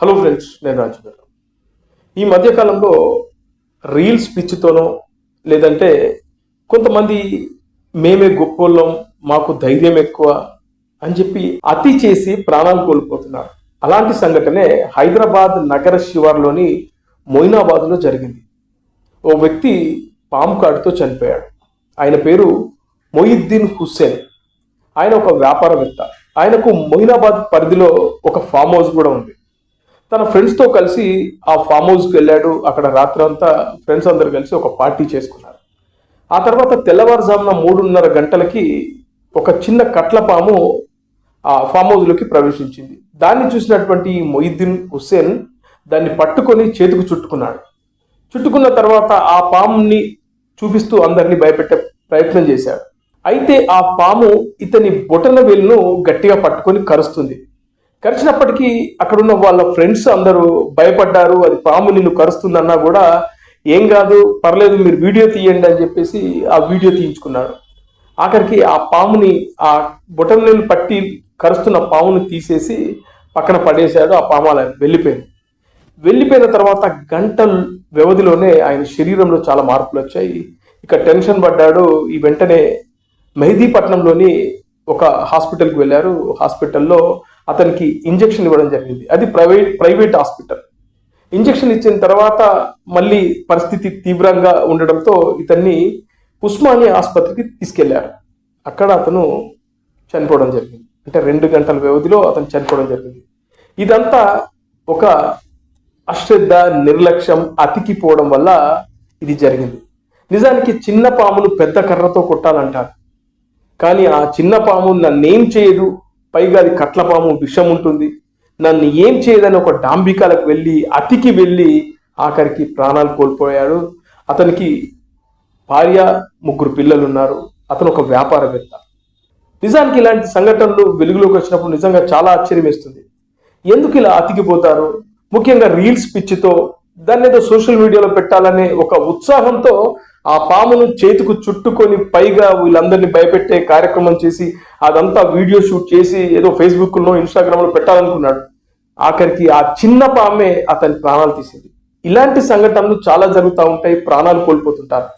Hello friends, నేను రాజు గారు. ఈ మధ్యకాలంలో రీల్స్ పిచ్చితోనో లేదంటే కొంతమంది మేమే గొప్పోళ్ళం, మాకు ధైర్యం ఎక్కువ అని చెప్పి అతి చేసి ప్రాణాలు కోల్పోతున్నారు. అలాంటి సంఘటనే హైదరాబాద్ నగర శివార్లోని మొయినాబాద్లో జరిగింది. ఓ వ్యక్తి పాము కాటుతో చనిపోయాడు. ఆయన పేరు మొయిద్దీన్ హుస్సేన్. ఆయన ఒక వ్యాపారవేత్త. ఆయనకు మొయినాబాద్ పరిధిలో ఒక ఫామ్ హౌస్ కూడా ఉంది. తన ఫ్రెండ్స్తో కలిసి ఆ ఫామ్ హౌస్కి వెళ్ళాడు. అక్కడ రాత్రి అంతా ఫ్రెండ్స్ అందరు కలిసి ఒక పార్టీ చేసుకున్నారు. ఆ తర్వాత తెల్లవారుజామున 3:30 గంటలకి ఒక చిన్న కట్ల పాము ఆ ఫామ్ హౌస్లోకి ప్రవేశించింది. దాన్ని చూసినటువంటి మొయిద్దీన్ హుస్సేన్ దాన్ని పట్టుకొని చేతికి చుట్టుకున్నాడు. చుట్టుకున్న తర్వాత ఆ పాముని చూపిస్తూ అందరినీ భయపెట్టే ప్రయత్నం చేశాడు. అయితే ఆ పాము ఇతని బొటన వేలును గట్టిగా పట్టుకొని కరుస్తుంది. కరిచినప్పటికీ అక్కడున్న వాళ్ళ ఫ్రెండ్స్ అందరూ భయపడ్డారు. అది పాము నిన్ను కరుస్తుందన్నా కూడా ఏం కాదు, పర్లేదు, మీరు వీడియో తీయండి అని చెప్పేసి ఆ వీడియో తీయించుకున్నాడు. ఆఖరికి ఆ పాముని, ఆ బొటనవేలు పట్టి కరుస్తున్న పాముని తీసేసి పక్కన పడేశాడు. ఆ పాము అలా వెళ్ళిపోయిన తర్వాత గంటల వ్యవధిలోనే ఆయన శరీరంలో చాలా మార్పులు వచ్చాయి. ఇక టెన్షన్ పడ్డాడు. ఈ వెంటనే మెహదీపట్నంలోని ఒక హాస్పిటల్కి వెళ్ళారు. హాస్పిటల్లో అతనికి ఇంజెక్షన్ ఇవ్వడం జరిగింది. అది ప్రైవేట్ హాస్పిటల్. ఇంజెక్షన్ ఇచ్చిన తర్వాత మళ్ళీ పరిస్థితి తీవ్రంగా ఉండడంతో ఇతన్ని ఉస్మానియా ఆసుపత్రికి తీసుకెళ్లారు. అక్కడ అతను చనిపోవడం జరిగింది. అంటే 2 గంటల వ్యవధిలో అతను చనిపోవడం జరిగింది. ఇదంతా ఒక అశ్రద్ధ, నిర్లక్ష్యం, అతికిపోవడం వల్ల ఇది జరిగింది. నిజానికి చిన్న పామును పెద్ద కర్రతో కొట్టాలంటారు. కానీ ఆ చిన్న పాము నన్నేం చేయదు, పైగా అది కట్లపాము, విషం ఉంటుంది, నన్ను ఏం చేయదని ఒక డాంబికాలకు అతికి వెళ్ళి ఆఖరికి ప్రాణాలు కోల్పోయాడు. అతనికి భార్య, 3 పిల్లలు ఉన్నారు. అతను ఒక వ్యాపారవేత్త. నిజానికి ఇలాంటి సంఘటనలు వెలుగులోకి వచ్చినప్పుడు నిజంగా చాలా ఆశ్చర్యం వేస్తుంది. ఎందుకు ఇలా అతికిపోతారు? ముఖ్యంగా రీల్స్ పిచ్చితో దాన్ని ఏదో సోషల్ మీడియాలో పెట్టాలనే ఒక ఉత్సాహంతో ఆ పామును చేతికి చుట్టుకొని పైగా వీళ్ళందరినీ భయపెట్టే కార్యక్రమం చేసి అదంతా వీడియో షూట్ చేసి ఏదో ఫేస్బుక్లో, ఇన్స్టాగ్రామ్లో పెట్టాలనుకున్నాడు. ఆఖరికి ఆ చిన్న పామే అతని ప్రాణాలు తీసింది. ఇలాంటి సంఘటనలు చాలా జరుగుతూ ఉంటాయి. ప్రాణాలు కోల్పోతుంటారు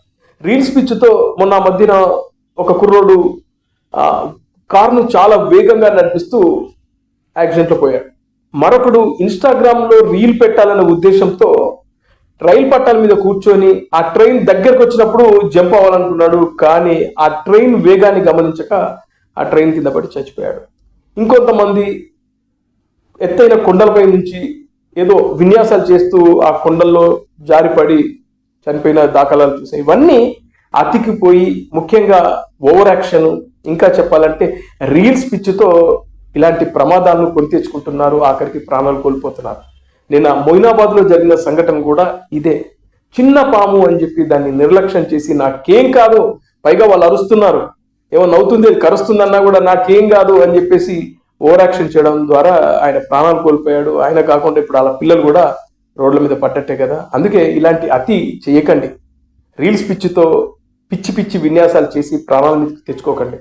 రీల్స్ పిచ్చితో. మొన్న మధ్యన ఒక కుర్రోడు కారును చాలా వేగంగా నడిపిస్తూ యాక్సిడెంట్లో పోయాడు. మరొకడు ఇన్స్టాగ్రామ్లో రీల్ పెట్టాలనే ఉద్దేశంతో రైలు పట్టాల మీద కూర్చొని ఆ ట్రైన్ దగ్గరకు వచ్చినప్పుడు జంప్ అవ్వాలనుకున్నాడు. కానీ ఆ ట్రైన్ వేగాన్ని గమనించక ఆ ట్రైన్ కింద పడి చచ్చిపోయాడు. ఇంకొంతమంది ఎత్తైన కొండలపై నుంచి ఏదో విన్యాసాలు చేస్తూ ఆ కొండల్లో జారిపడి చనిపోయిన దాఖలాలు చూసాయి. ఇవన్నీ అతికిపోయి, ముఖ్యంగా ఓవర్ యాక్షన్, ఇంకా చెప్పాలంటే రీల్స్ పిచ్చితో ఇలాంటి ప్రమాదాలను కొని తెచ్చుకుంటున్నారు. ఆఖరికి ప్రాణాలు కోల్పోతున్నారు. నిన్న మొయినాబాద్లో జరిగిన సంఘటన కూడా ఇదే. చిన్న పాము అని చెప్పి దాన్ని నిర్లక్ష్యం చేసి నాకేం కాదు, పైగా వాళ్ళు అరుస్తున్నారు, ఏమన్నా అవుతుంది, అది కరుస్తుందన్నా కూడా నాకేం కాదు అని చెప్పేసి ఓవర్ యాక్షన్ చేయడం ద్వారా ఆయన ప్రాణాలు కోల్పోయాడు. ఆయన కాకుండా ఇప్పుడు వాళ్ళ పిల్లలు కూడా రోడ్ల మీద పట్టట్టే కదా. అందుకే ఇలాంటి అతి చేయకండి. రీల్స్ పిచ్చితో పిచ్చి పిచ్చి విన్యాసాలు చేసి ప్రాణాలను తెచ్చుకోకండి.